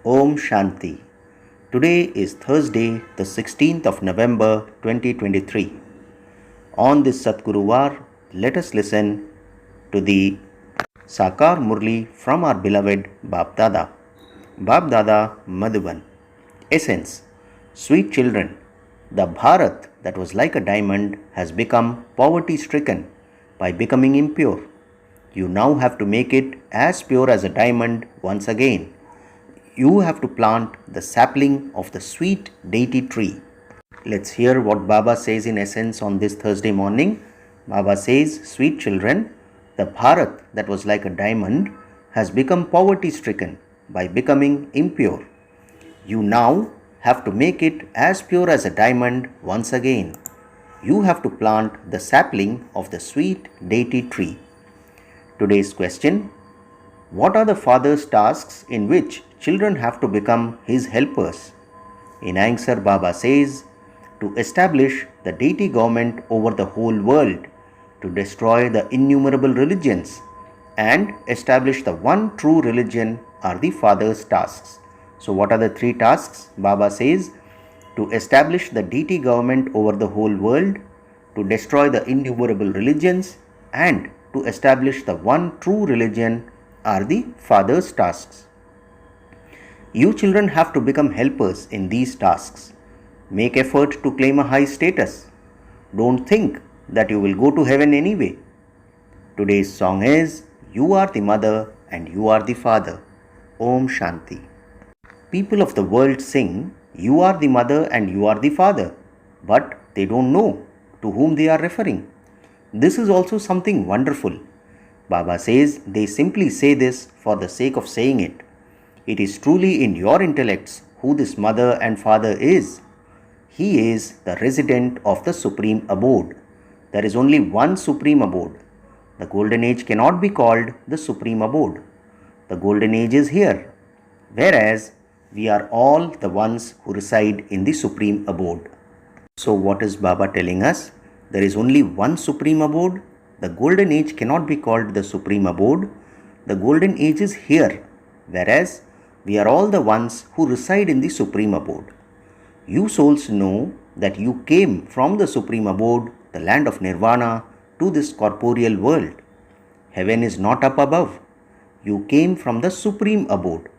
Om Shanti. Today is Thursday, the 16th of November 2023. On this Satguruvar, let us listen to the Sakar Murli from our beloved Bap Dada. Bap Dada Madhuban. Essence. Sweet children, the Bharat that was like a diamond has become poverty-stricken by becoming impure. You now have to make it as pure as a diamond once again. You have to plant the sapling of the sweet deity tree. Let's hear what Baba says in essence on this Thursday morning. Baba says, sweet children, the Bharat that was like a diamond has become poverty stricken by becoming impure. You now have to make it as pure as a diamond once again. You have to plant the sapling of the sweet deity tree. Today's question: what are the father's tasks in which children have to become his helpers? In answer, Baba says, to establish the deity government over the whole world, to destroy the innumerable religions, and establish the one true religion are the father's tasks. So what are the three tasks? Baba says, to establish the deity government over the whole world, to destroy the innumerable religions, and to establish the one true religion are the father's tasks. You children have to become helpers in these tasks. Make effort to claim a high status. Don't think that you will go to heaven anyway. Today's song is, You Are the Mother and You Are the Father. Om Shanti. People of the world sing, You are the mother and you are the father, but they don't know to whom they are referring. This is also something wonderful. Baba says they simply say this for the sake of saying it. It is truly in your intellects who this mother and father is. He is the resident of the supreme abode. There is only one supreme abode. The golden age cannot be called the supreme abode. The golden age is here, whereas we are all the ones who reside in the supreme abode. So what is Baba telling us? There is only one supreme abode. The golden age cannot be called the supreme abode. The golden age is here, whereas we are all the ones who reside in the supreme abode. You souls know that you came from the supreme abode, the land of nirvana, to this corporeal world. Heaven is not up above. You came from the supreme abode.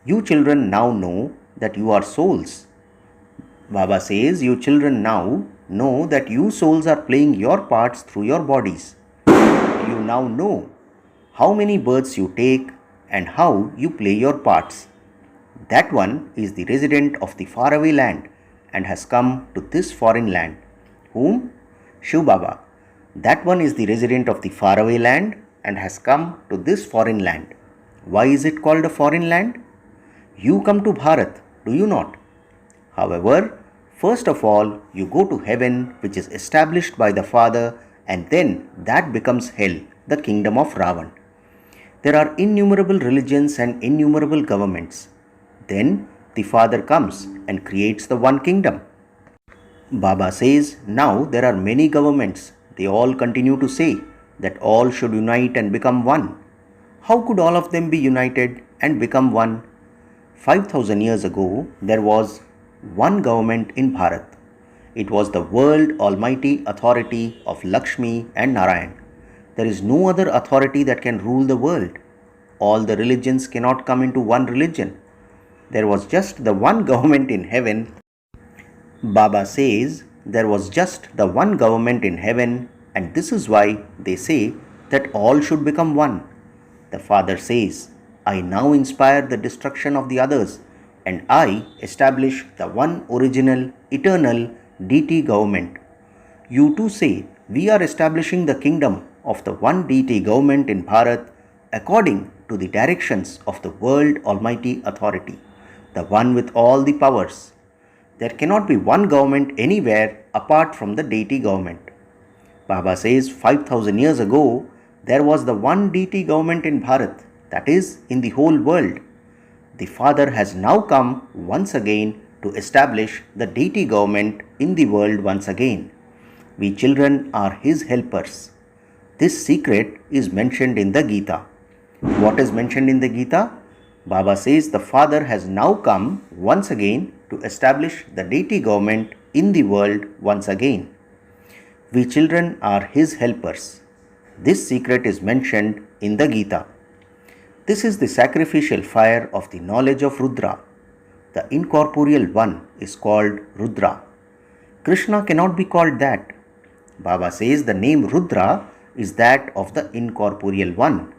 You children now know that you are souls. Baba says you children now know that you souls are playing your parts through your bodies. You now know how many births you take and how you play your parts. That one is the resident of the faraway land and has come to this foreign land. Whom? Shiv Baba. That one is the resident of the faraway land and has come to this foreign land. Why is it called a foreign land? You come to Bharat, do you not? However, first of all, you go to heaven, which is established by the Father, and then that becomes hell, the kingdom of Ravan. There are innumerable religions and innumerable governments. Then the Father comes and creates the one kingdom. Baba says, now there are many governments. They all continue to say that all should unite and become one. How could all of them be united and become one? 5,000 years ago, there was one government in Bharat. It was the world almighty authority of Lakshmi and Narayan. There is no other authority that can rule the world. All the religions cannot come into one religion. There was just the one government in heaven. Baba says there was just the one government in heaven, and this is why they say that all should become one. The Father says, I now inspire the destruction of the others, and I establish the one original, eternal deity government. You too say, we are establishing the kingdom of the one deity government in Bharat according to the directions of the world almighty authority, the one with all the powers. There cannot be one government anywhere apart from the deity government. Baba says 5,000 years ago, there was the one deity government in Bharat, that is, in the whole world. The Father has now come once again to establish the deity government in the world once again. We children are His helpers. This secret is mentioned in the Gita. What is mentioned in the Gita? Baba says the Father has now come once again to establish the deity government in the world once again. We children are His helpers. This secret is mentioned in the Gita. This is the sacrificial fire of the knowledge of Rudra. The incorporeal one is called Rudra. Krishna cannot be called that. Baba says the name Rudra is that of the incorporeal one.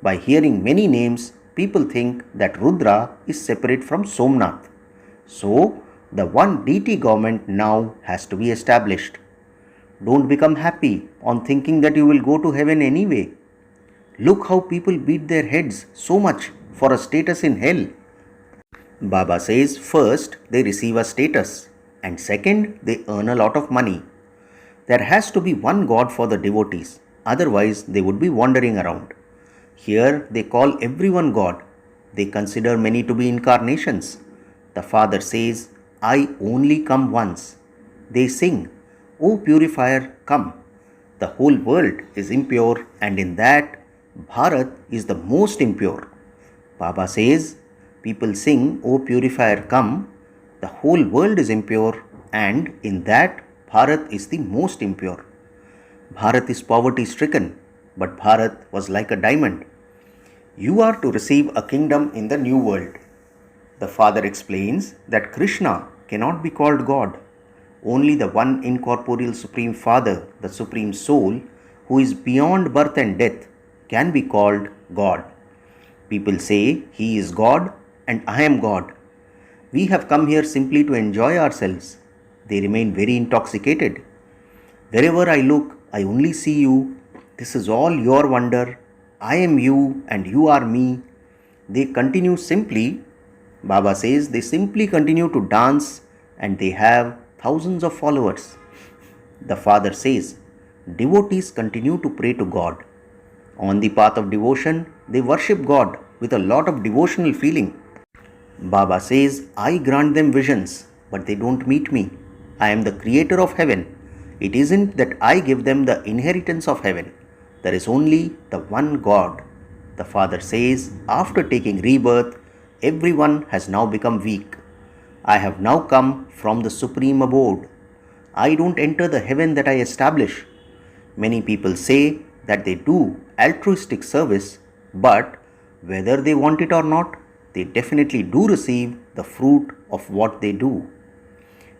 By hearing many names, people think that Rudra is separate from Somnath. So, the one deity government now has to be established. Don't become happy on thinking that you will go to heaven anyway. Look how people beat their heads so much for a status in hell. Baba says first they receive a status and second they earn a lot of money. There has to be one God for the devotees, otherwise they would be wandering around. Here they call everyone God. They consider many to be incarnations. The Father says, I only come once. They sing, O purifier, come. The whole world is impure and in that Bharat is the most impure. Baba says, people sing, O purifier, come. The whole world is impure and in that Bharat is the most impure. Bharat is poverty stricken, but Bharat was like a diamond. You are to receive a kingdom in the new world. The Father explains that Krishna cannot be called God. Only the one incorporeal Supreme Father, the Supreme Soul, who is beyond birth and death, can be called God. People say, He is God and I am God. We have come here simply to enjoy ourselves. They remain very intoxicated. Wherever I look, I only see you. This is all your wonder. I am you and you are me. They continue simply, Baba says, they simply continue to dance and they have thousands of followers. The Father says, devotees continue to pray to God. On the path of devotion, they worship God with a lot of devotional feeling. Baba says, I grant them visions, but they don't meet me. I am the creator of heaven. It isn't that I give them the inheritance of heaven. There is only the one God. The Father says, after taking rebirth, everyone has now become weak. I have now come from the supreme abode. I don't enter the heaven that I establish. Many people say that they do altruistic service, but whether they want it or not, they definitely do receive the fruit of what they do.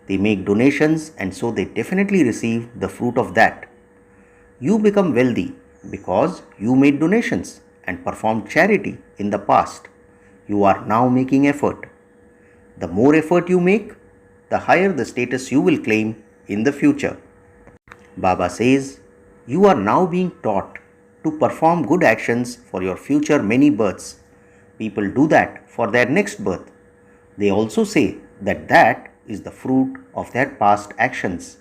They make donations and so they definitely receive the fruit of that. You become wealthy because you made donations and performed charity in the past. You are now making effort. The more effort you make, the higher the status you will claim in the future. Baba says, you are now being taught to perform good actions for your future many births. People do that for their next birth. They also say that that is the fruit of their past actions.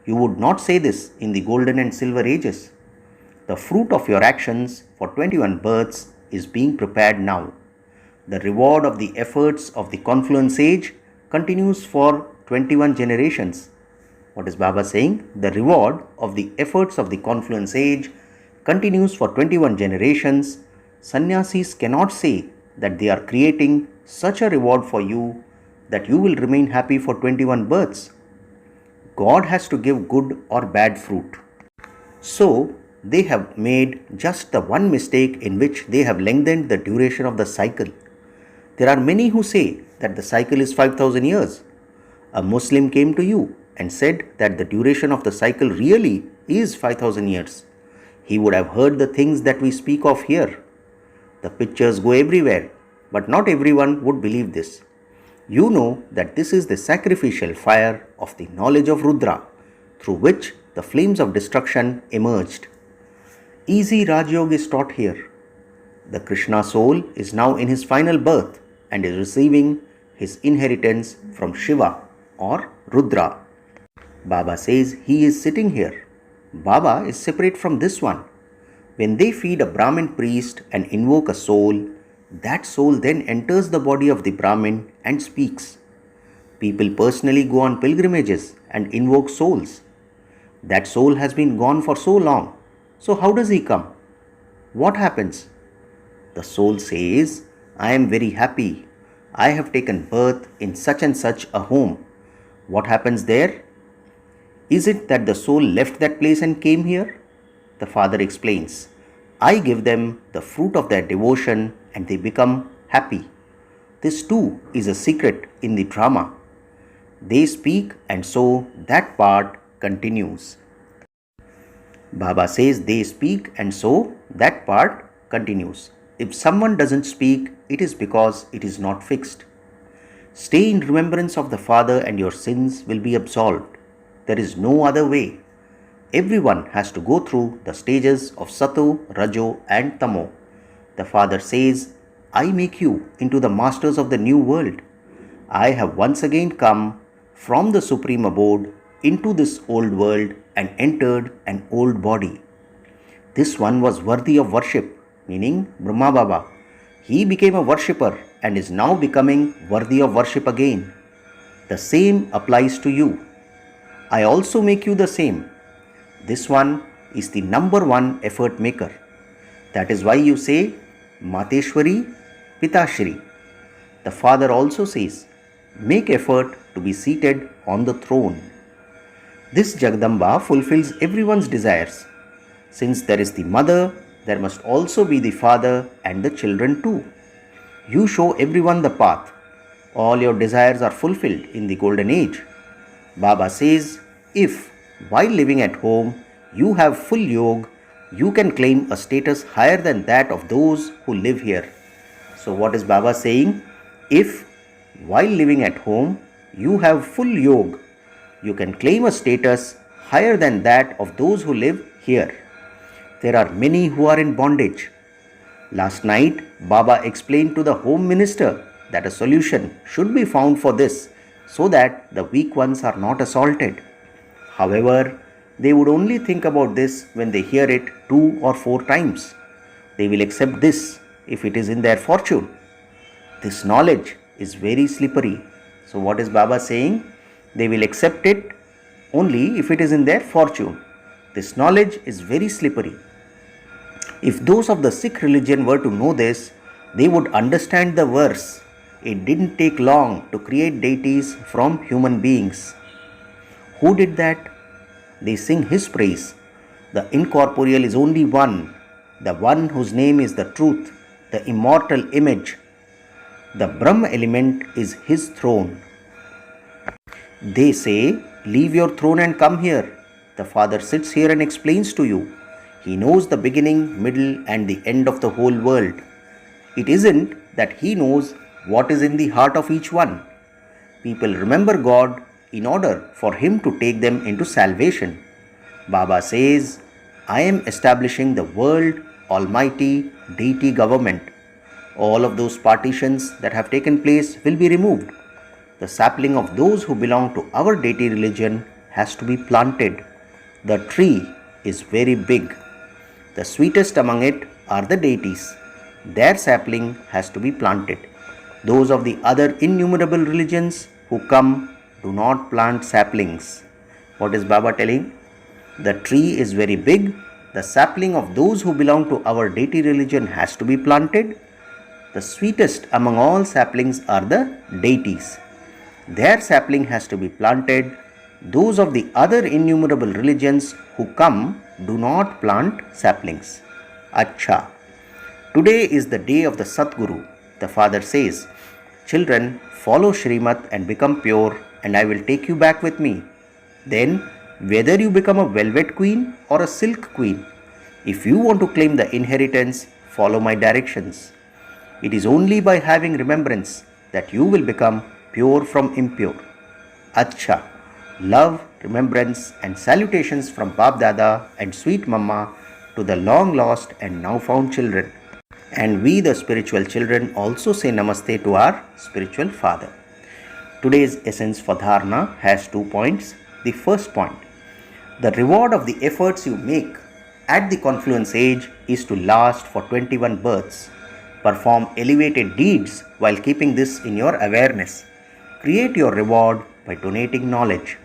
You would not say this in the golden and silver ages. The fruit of your actions for 21 births is being prepared now. The reward of the efforts of the confluence age continues for 21 generations. What is Baba saying? The reward of the efforts of the confluence age continues for 21 generations. Sannyasis cannot say that they are creating such a reward for you that you will remain happy for 21 births. God has to give good or bad fruit. So, they have made just the one mistake in which they have lengthened the duration of the cycle. There are many who say that the cycle is 5,000 years. A Muslim came to you and said that the duration of the cycle really is 5,000 years. He would have heard the things that we speak of here. The pictures go everywhere, but not everyone would believe this. You know that this is the sacrificial fire of the knowledge of Rudra, through which the flames of destruction emerged. Easy Raj Yoga is taught here. The Krishna soul is now in his final birth and is receiving his inheritance from Shiva or Rudra. Baba says he is sitting here. Baba is separate from this one. When they feed a Brahmin priest and invoke a soul, that soul then enters the body of the Brahmin and speaks. People personally go on pilgrimages and invoke souls. That soul has been gone for so long. So how does he come? What happens? The soul says, I am very happy. I have taken birth in such and such a home. What happens there? Is it that the soul left that place and came here? The father explains, I give them the fruit of their devotion and they become happy. This too is a secret in the drama. They speak and so that part continues. Baba says they speak and so that part continues. If someone doesn't speak, it is because it is not fixed. Stay in remembrance of the Father and your sins will be absolved. There is no other way. Everyone has to go through the stages of Sato, Rajo and Tamo. The Father says, I make you into the masters of the new world. I have once again come from the supreme abode into this old world and entered an old body. This one was worthy of worship, meaning Brahma Baba. He became a worshipper and is now becoming worthy of worship again. The same applies to you. I also make you the same. This one is the number one effort maker. That is why you say Mateshwari Pitashri. The Father also says, make effort to be seated on the throne. This Jagdamba fulfills everyone's desires. Since there is the mother, there must also be the father and the children too. You show everyone the path. All your desires are fulfilled in the golden age. Baba says, if while living at home you have full yoga, you can claim a status higher than that of those who live here. So what is Baba saying? If while living at home you have full yoga, you can claim a status higher than that of those who live here. There are many who are in bondage. Last night, Baba explained to the Home Minister that a solution should be found for this so that the weak ones are not assaulted. However, they would only think about this when they hear it 2 or 4 times. They will accept this if it is in their fortune. This knowledge is very slippery. So what is Baba saying? They will accept it only if it is in their fortune. This knowledge is very slippery. If those of the Sikh religion were to know this, they would understand the verse. It didn't take long to create deities from human beings. Who did that? They sing his praise. The incorporeal is only one, the one whose name is the truth, the immortal image. The Brahma element is his throne. They say, leave your throne and come here. The Father sits here and explains to you. He knows the beginning, middle and the end of the whole world. It isn't that he knows what is in the heart of each one. People remember God in order for him to take them into salvation. Baba says, I am establishing the world almighty deity government. All of those partitions that have taken place will be removed. The sapling of those who belong to our deity religion has to be planted. The tree is very big. The sweetest among it are the deities. Their sapling has to be planted. Those of the other innumerable religions who come do not plant saplings. What is Baba telling? The tree is very big. The sapling of those who belong to our deity religion has to be planted. The sweetest among all saplings are the deities. Their sapling has to be planted. Those of the other innumerable religions who come do not plant saplings. Acha. Today is the day of the Satguru. The Father says, children, follow Shrimat and become pure and I will take you back with me. Then, whether you become a velvet queen or a silk queen, if you want to claim the inheritance, follow my directions. It is only by having remembrance that you will become pure from impure. Acha. Love, remembrance and salutations from Bab Dada and Sweet Mama to the long lost and now found children. And we the spiritual children also say Namaste to our spiritual father. Today's essence for Dharana has 2 points. The first point, the reward of the efforts you make at the confluence age is to last for 21 births. Perform elevated deeds while keeping this in your awareness. Create your reward by donating knowledge.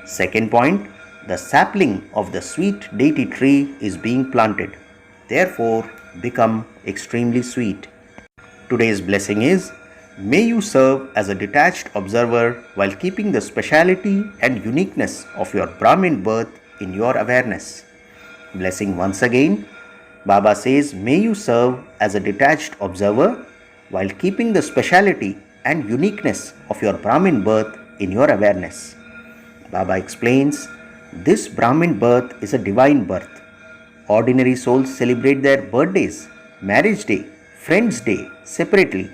Second point, the sapling of the sweet deity tree is being planted. Therefore, become extremely sweet. Today's blessing is, may you serve as a detached observer while keeping the speciality and uniqueness of your Brahmin birth in your awareness. Blessing once again, Baba says, may you serve as a detached observer while keeping the speciality and uniqueness of your Brahmin birth in your awareness. Baba explains, this Brahmin birth is a divine birth. Ordinary souls celebrate their birthdays, marriage day, friend's day separately.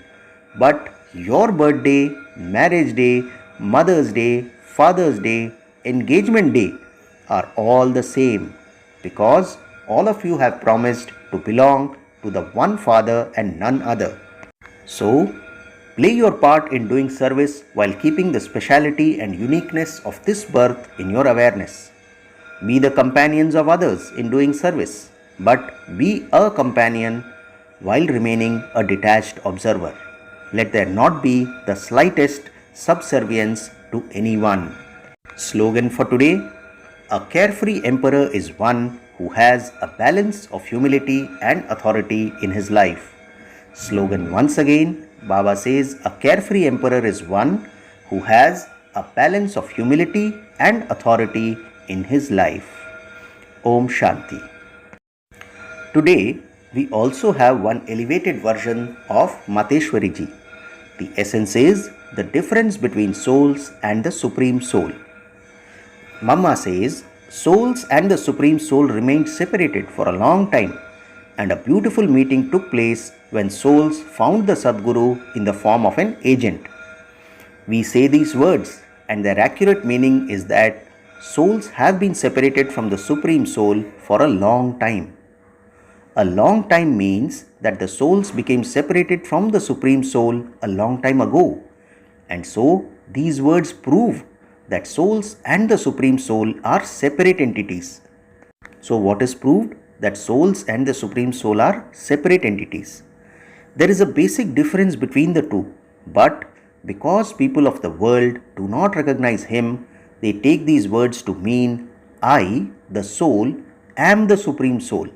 But your birthday, marriage day, mother's day, father's day, engagement day are all the same, because all of you have promised to belong to the one Father and none other. So, play your part in doing service while keeping the speciality and uniqueness of this birth in your awareness. Be the companions of others in doing service, but be a companion while remaining a detached observer. Let there not be the slightest subservience to anyone. Slogan for today: a carefree emperor is one who has a balance of humility and authority in his life. Slogan once again, Baba says, a carefree emperor is one who has a balance of humility and authority in his life. Om Shanti. Today, we also have one elevated version of Mateshwari Ji. The essence is the difference between souls and the Supreme Soul. Mama says, souls and the Supreme Soul remained separated for a long time, and a beautiful meeting took place when souls found the Sadguru in the form of an agent. We say these words, and their accurate meaning is that souls have been separated from the Supreme Soul for a long time. A long time means that the souls became separated from the Supreme Soul a long time ago. And so, these words prove that souls and the Supreme Soul are separate entities. So, what is proved? That souls and the Supreme Soul are separate entities. There is a basic difference between the two, but because people of the world do not recognize Him, they take these words to mean, I, the soul, am the Supreme Soul.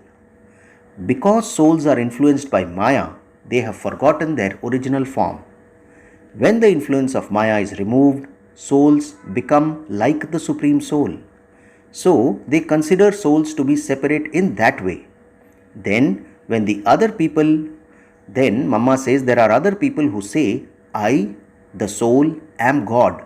Because souls are influenced by Maya, they have forgotten their original form. When the influence of Maya is removed, souls become like the Supreme Soul. So, they consider souls to be separate in that way. Then, Mama says there are other people who say, I, the soul, am God.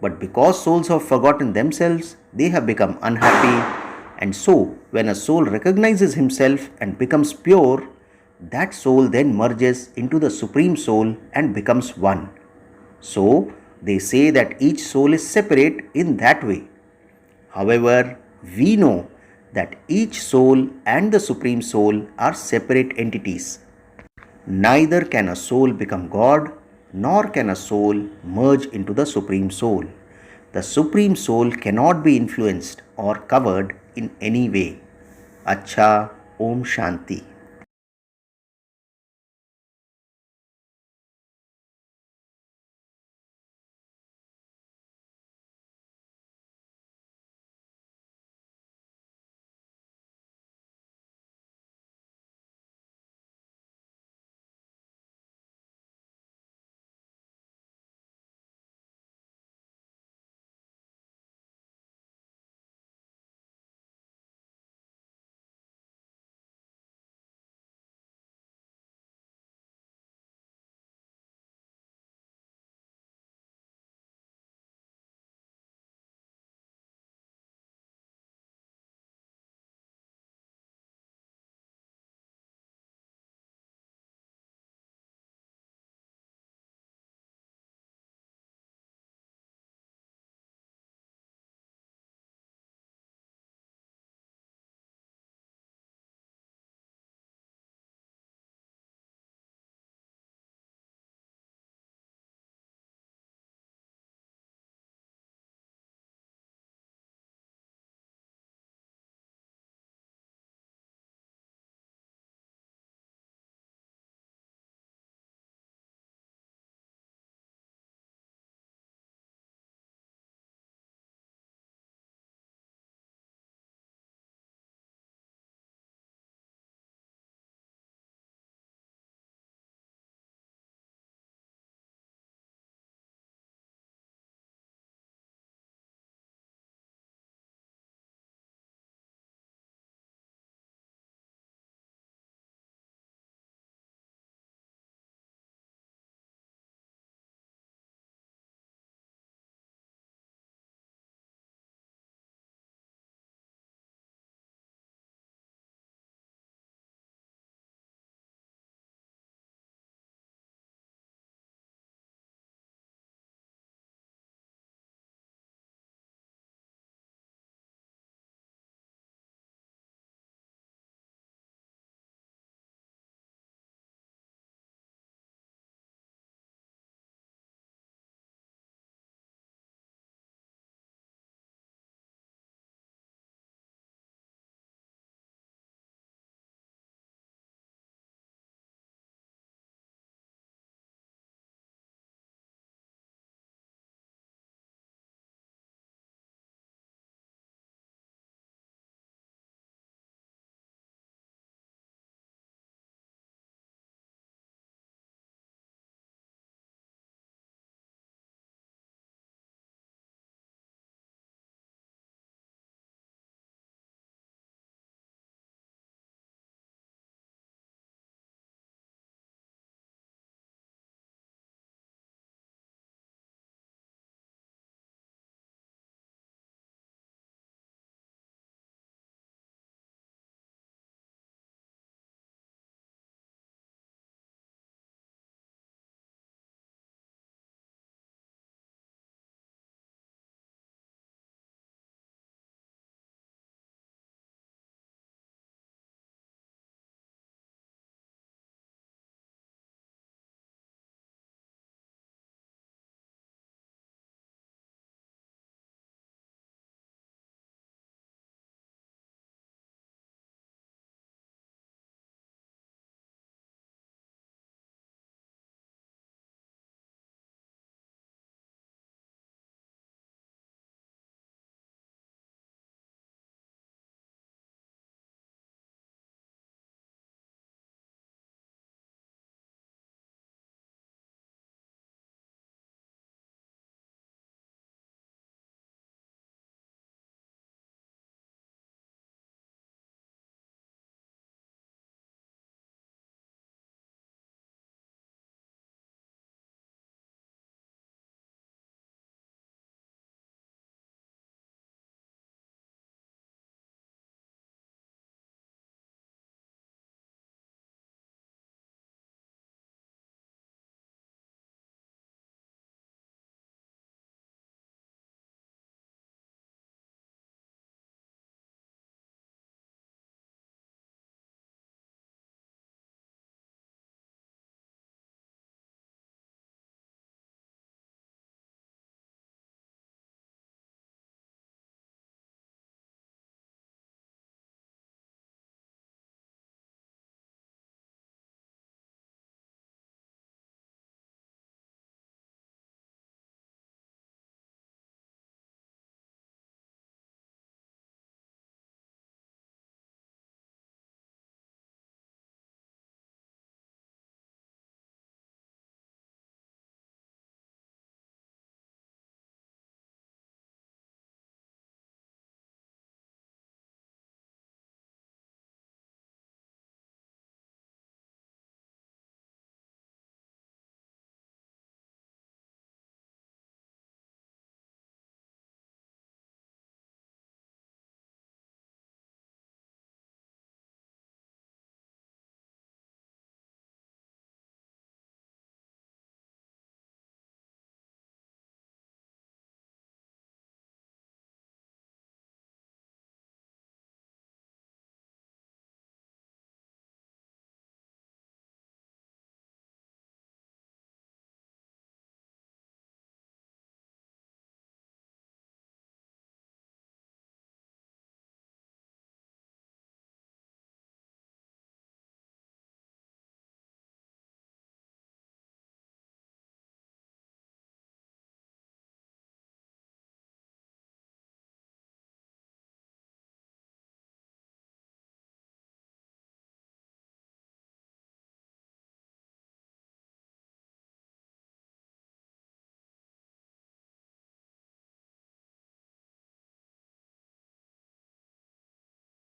But because souls have forgotten themselves, they have become unhappy. And so, when a soul recognizes himself and becomes pure, that soul then merges into the Supreme Soul and becomes one. So, they say that each soul is separate in that way. However, we know that each soul and the Supreme Soul are separate entities. Neither can a soul become God, nor can a soul merge into the Supreme Soul. The Supreme Soul cannot be influenced or covered in any way. Acha, Om Shanti.